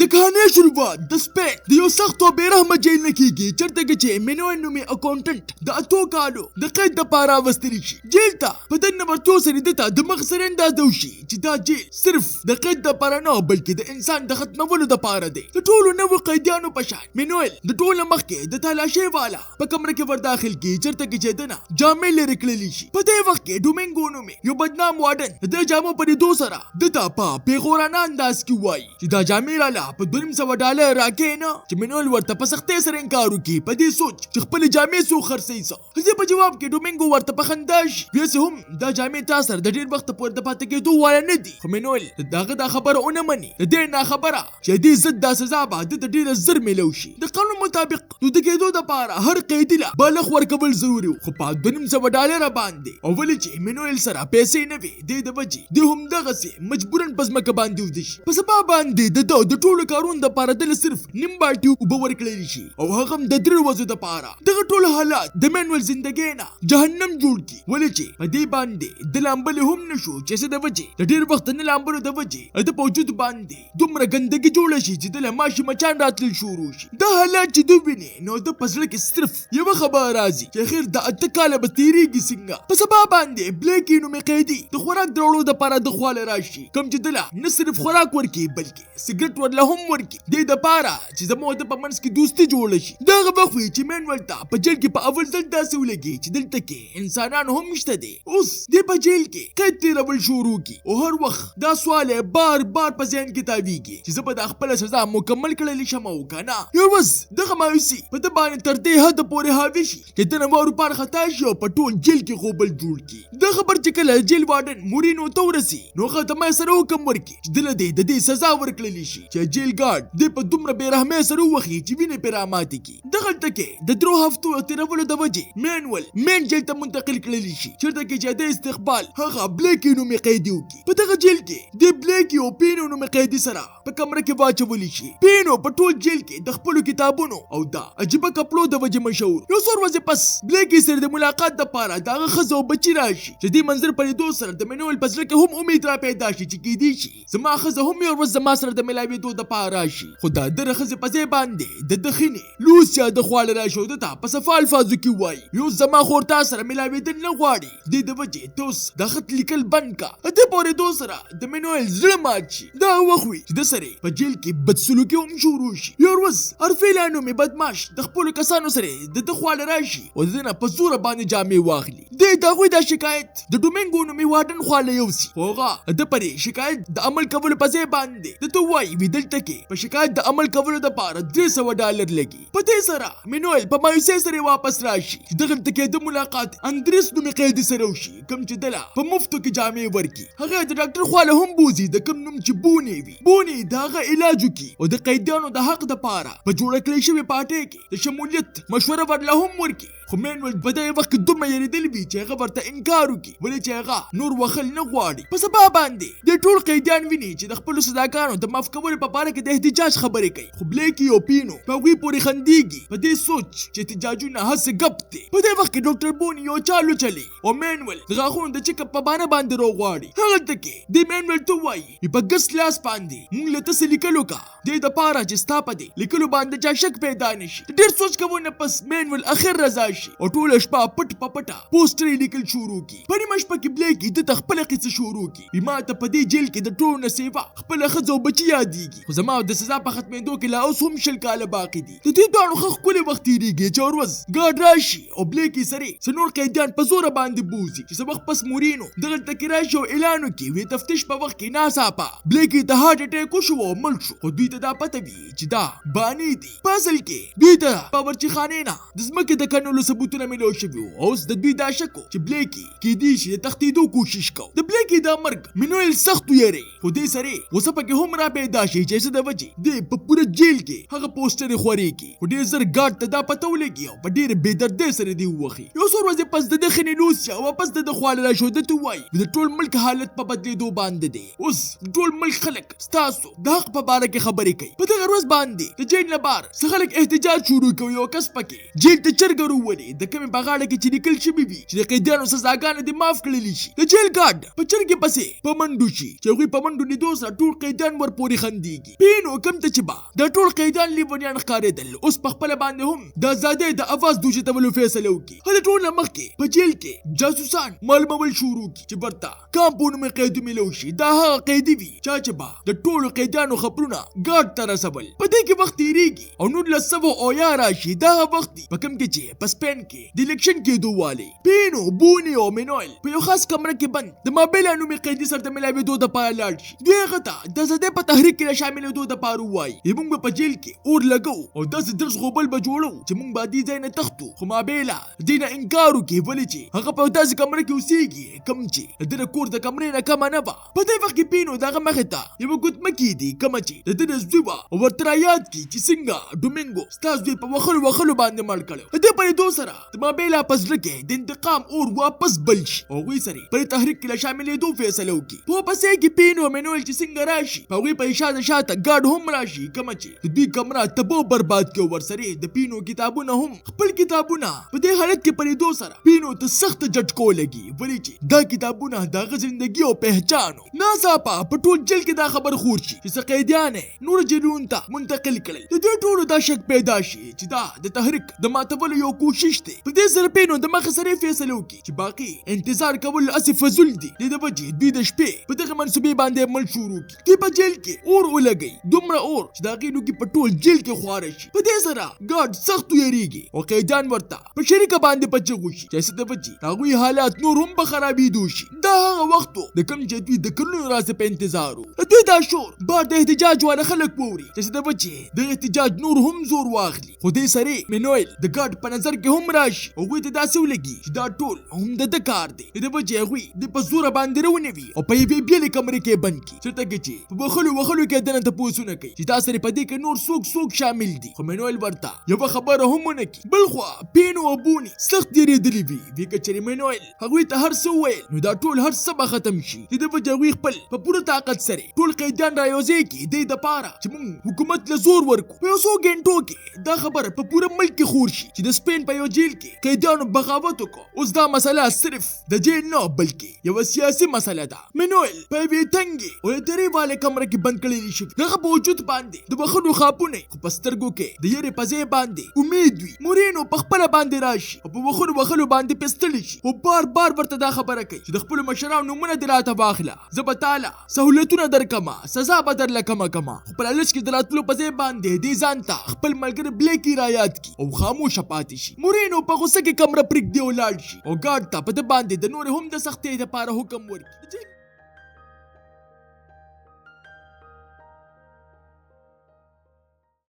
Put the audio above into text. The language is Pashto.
د کہانی شروعات د سپین د یو سخت او بې رحمه جیل نه کیږي چېرته کې چې مینوئل نومي اکاونټنټ د اتو کالو د قید دپاره راوستلی شي جیل ته په دننه ورتلو سره ده ته د مغز سره اندازه وشي چې دا جیل صرف د قید دپاره نه بلکې د انسان د ختمولو دپاره دی د ټولو نوو قیدیانو په شان مینوئل د ټول نه مخکې د تالاشۍ والا په کمره کې ورداخل کړي چېرته کې چې ده نه جامې لرې کړلی شي په دې وخت کې ډومینګو نومي یو بدنام واډن د جامو په لیدو سره ده ته په پیغورانه انداز کې وایي چې دا جامې راله په $200 راکې نه چې مینوئل ورته په سختۍ سره انکار وکړي په دې سوچ چې خپلې جامې څو خرڅوي څه هغې په جواب کې ډومینګو ورته په خندا شي بیا چې هم دا جامې تا سره د ډېر وخته پورې د پاتې کېدو واله نه دي خو مینوئل د هغه دا خبره ونه مني د دې ناخبره چې دې ضد دا سزا به ده ته ډېره زر میلو شي د قانون مطابق د ده کېدو دپاره هر قیدي له بالغ ورکول ضروري و خو په $200 باندې او ولې چې مینوئل سره پیسې نه وي دې د وجې د همدغسې مجبوراً په ځمکه باندې ویده شي په سبا باندې د ټولو کارونو دپاره دله صرف نیم بالټي اوبه ورکړلی شي او هغه هم د 3 ورځو دپاره دغه ټول حالات د مینوئل زندګۍ نه جهنم جوړ کړي ولې چې په دې باندې د لامبلې هم نه شو چې څه د وجې د ډېر وخت نه لامبلو د وجې د په وجود باندې دومره ګندګي جوړه شي چې دله ماشي مچان راتلل شروع شي دا حالات چې دوی ویني نو د په زړه کې صرف یوه خبره راځي چې خیر د 8 کاله به تېرېږي څنګه په سبا باندې بلیکي نومې قیدي د خوراک دروړو دپاره د خواله راشي کوم چې دله نه صرف خوراک ورکړي بلکې سګرټ ورله هم ورکړي دې دپاره چې زموږ د په منځ کې دوستي جوړه شي دغه وخت وي چې مینوئل ته په جیل کې په اول ځل داسې ولګي چې دلته کې انسانان هم شته دي اوس دې په جیل کې قید تېرول شروع کړي او هر وخت دا سوال یې بار بار په ذهن کې تاویږي چې زه به د خپله سزا مکمل کړلی شم او که نه یو ورځ دغه مایوسي په ده باندې تر دې حده پورې حاوي شي چې ده نه واروپار خطا شي او په ټول جیل کې غوبل جوړ کړي دا خبر چې کله جیل واډن مورینو ته ورسي نو هغه ته ما سره حکم ورکړي چې دله دې د دې سزا ورکړلی شي چې جیل ګارډ دې په دومره بې رحمۍ سره ووخي چې وینې پرې راماتې کړي دغلته کې د 3 هفتو تېرولو د وجې مینوئل مین جیل ته منتقل کړلی شي چېرته کې چې د استقبال هغه بلیکي نومې قیدي وکړي په دغه جیل کې د بلیکي او پینو نومې قیدي سره په کمره کې واچولی شي پینو په ټول جیل کې د خپلو کتابونو او دا عجیبه کپړو د وجې مشهور یو څو ورځې پس بلیکي سره د ملاقات دپاره د هغه ښځه او بچي راشي چې دې منظر په لیدو سره د مینوئل په زړه کې هم امید را پیدا شي چې کیدی شي زما ښځه هم یو ورځ زما سره د میلاوېدو دپاره راشي خو دا دغه ښځې په ځای باندې د ده خینې لوسیا د خواله راشي او ده ته په صفا الفاظو کې وایي یو زما خور تا سره میلاوېدل نه غواړي دې د وجې ته اوس دا خط لیکل بند کا د پورېدو سره د مینوئل زړه مات شي دا وخت وي چې د سره په جیل کې بدسلوکي هم شروع شي یو ورځ ارفیلا نومې بدماش د خپلو کسانو سره د ده خواله راشي او د ده نه په زوره باندې جامې واخلي دې د هغوی دا شکایت د ډومینګو نومې واډن خواله یوسي خو هغه د پرې شکایت د عمل کولو په ځای باندې د ته وایي وي دلته کې په شکایت د عمل کولو دپاره $300 لګي په دې سره مینوئل په مایوسۍ سره واپس راشي چې دغلته کې د ملاقات اندریس نومې قیدي سره وشي کوم چې دله په مفتو کې جامې ورکړي هغه د ډاکټر خواله هم بوځي د کوم نوم چې بونې وي بونې د هغه علاج وکړي او د قیدیانو د حق دپاره په جوړه کړې شوې پارټۍ کې د شمولیت مشوره ورله هم ورکړي خو مینوئل په دې وخت کې دومره یېرېدلی وي چې هغه ورته انکار وکړي ولې چې هغه نور وخل نه غواړي په سبا باندې د ټول قیدیان ویني چې د خپلو سزاګانو د معاف کولو په باره کې د احتجاج خبرې کوي خو بلیکي او پینو په هغوی پورې خندېږي په دې سوچ چې احتجاجونه هسې ګپ دی په دې وخت کې ډاکټر بوني یو چالو چلی او مینوئل د غاښونو د چیک اپ په بانه باندې راغواړي هغلته کې دې مینوئل ته وایي په ګس لاس باندې موږ له ته څه لیکلو کا دې دپاره چې ستا په دې لیکلو باندې چا شک پیدا نه شي ډېر سوچ کوو نه پس مینوئل اخر رضا شي او ټوله شپه پټ په پټه پوسټر یې لیکل شروع کړي په نیمه شپه کې بلیکي ده ته خپله قصه شروع کړي ما ته په دې جیل کې د ټولو نه سیوا خپله ښځه او بچي یادېږي خو زما د سزا په ختمېدو کې لا اوس هم 20 کاله باقي دي د دې دواړو ښه ښکلی وخت تېرېږي چې یوه ورځ ګارډ راشي او بلیکي سره څه نور قیدیان په زوره باندې بوځي چې څه وخت پس مورینو دغلته کې راشي او اعلان وکړي وی تفتیش په وخت کې ناڅاپه بلیکي ته هارټ اټیک وشو او مړ شو خو دوی ته دا پته وي چې دا بانې دي په اصل کې دوی ته باورچي خانې نه د ځمکې د کنولو ثبوتونه میلو شوي وو اوس د دوی دا شک و چې بلیکي کیدی شي د تښتېدو کوشش کو د بلیکي دا مرګ مینوئل سخت ویری خو دې سره غوسه پکې هم را پیدا شي چې څه د وجې دې په پوره جیل کې هغه پوسټر یې خورې کړي خو ډېر زر ګارډ ته دا پته ولګي او په ډېرې بېدردۍ سره دې ووښي یو څو ورځې پس د ده خینې لوسیا واپس د ده خواله راشي او ده ته وایي د ټول ملک حالت په بدلېدو باندې دی اوس ټول ملک خلک ستاسو د حق په باره کې خبرې کوي په دغه ورځ باندې د جیل نه بار څه خلک احتجاج شروع کوي او کس پکې جیل ته چرګ ووهي ولې د کمې په غاړه کې چې لیکل شوي وي چې د قیدیانو سزاګانې دې معاف کړلی شي. د جیل ګارډ په چرګې پسې په منډو شي چې هغوی په منډو لیدو سره ټول قیدیان ورپورې خندېږي. پینو کوم ته چې به دا ټول قیدیان لیونیان ښکارېدل اوس په خپله باندې هم د ازادۍ د اواز د اوچتولو فیصله وکړي. هغه د ټول نه مخکې په جیل کې جاسوسان معلومول شروع کړي چې برته کامپو نومې قیدي میلو شي. دا هغه قیدي وي چې به د ټولو قیدیانو خبرونه ګارډ ته رسول. په دې کې وخت تېرېږي او 1900 راشي. دا هغه وخت دی په کوم کې چې په سپین کې د الیکشن کېدو والی پینو بونی او مینویل په یو خاص کمره کې بند د مابیلا نومې قیدي سره د ملاوېدو دپاره لاړ شي. دوی هغه ته د ازادۍ په تحریک کې له شاملېدو دپاره ووایي چې موږ به په جیل کې اور لګوو او داسې درس غوبل به جوړو چې موږ به دې ځای نه تښتو. خو مابیلا دې نه انکار وکړي ولې چې هغه په داسې کمره کې اوسېږي کوم چې د ده د کور د کمرې نه کمه نه وه. په دې وخت کې پینو د هغه مخې ته یوه ګوتمکې دي کومه چې د ده د زوی وه او ورته رایاد کړي چې څنګه ډومینګو ستا زوی په وخلو باندې مړ کړی. د دې په لیدو سره د مابیلا په زړه کې د انتقام اور واپس بل شي او هغوی سره په تحریک کې له شاملېدو فیصله وکړي. په پسې کې پینو مینویل چې څنګه راشي په هغوی په اشاره شاته ګارډ هم راشي کومه چې د دوی کمره تباه برباد کړي. ورسره د پینو کتابونه هم خپل کتابونه په دې حالت کې په لیدو سره پینو ته سخت جټکو لګي ولې چې دا کتابونه د هغه زندګي او پهچان ناڅاپه په ټول جیل کې دا خبر خور شي چې څه قیدیان نور جیلونو ته منتقل کړل. د دې ټولو دا شک پیدا شي چې دا د تحریک د ماتولو یو کوشش دی. په دې سره پینو د مخه سره فیصله وکړي چې باقي انتظار کول اسې فضول دي. د دې وجې دوی د شپې په دغه منصوبې باندې عمل شروع کړي. دوی په جیل کې اور ولګوي دومره اور چې د هغې لوګي په ټول جیل کې خواره شي. په دې سره ګارډ سخت ویریږي او قیدیان ورته په شریکه باندې په چغو شي چې څه د وجې د هغوی حالات نور هم په خرابېدو شي. دا هغه وخت و د کوم چې دوی د کلونو راځه په انتظار و. دوی دا شور بار د احتجاج والا خلک ووري چې څه د وجې د احتجاج نور هم زور واخلي. خو دې سره مینویل د ګارډ په نظر کې هم راشي او هغوی ته داسې ولګي چې دا ټول هم د ده کار دی. د وجې هغوی د په زوره باندې راونوي او په یوې بېلې کمرې کې بند کړي چېرته کې چې په وخلو کې دنه تپوسونه کوي چې تا سره په دې کې نور څوک شامل دي. خو مینویل ورته یوه خبره هم ونه کړي. بل خوا پینو او بونی سخت تېرېدلي وي که چېرې مینویل هغوی ته هر څه وویل نو دا ټول هر څه به ختم شي. د دې وجې هغوی خپل په پوره طاقت سره ټول قیدیان رایوځای کړي دې دپاره چې موږ حکومت له زور ورکړو. په یو څو ګنټو کې دا خبره په پوره ملک کې خور شي چې د سپین په یو جیل کې قیدیانو بغاوت وکړو. اوس دا مسله صرف د جیل نه بلکې یوه سیاسي مسله ده. مینویل په یوې تنګې او د تیرې والې کمره کې بند کړلی شوي. دغه په وجود باندې د بخښلو خاپونه خو په سترګو کې د یېرې په ځای باندې امید وي. مورینو په خپله باندې راشي او په وخلو باندې پستلی شي او بار ورته دا خبره کوي چې د خپلو مشرانو نومونه دې راته واخله زه به تاله سهولتونه درکمه سزا به درله کمه خو په لالچ کې د راتلو په ځای باندې دې ځان ته خپل ملګری بلیکي رایاد کړي او خاموشه پاتې شي. مورینو په غوسه کې کمره پرېږدي او لاړ شي او ګارډ ته په ده باندې د نورې هم د سختۍ دپاره حکم ورکړي.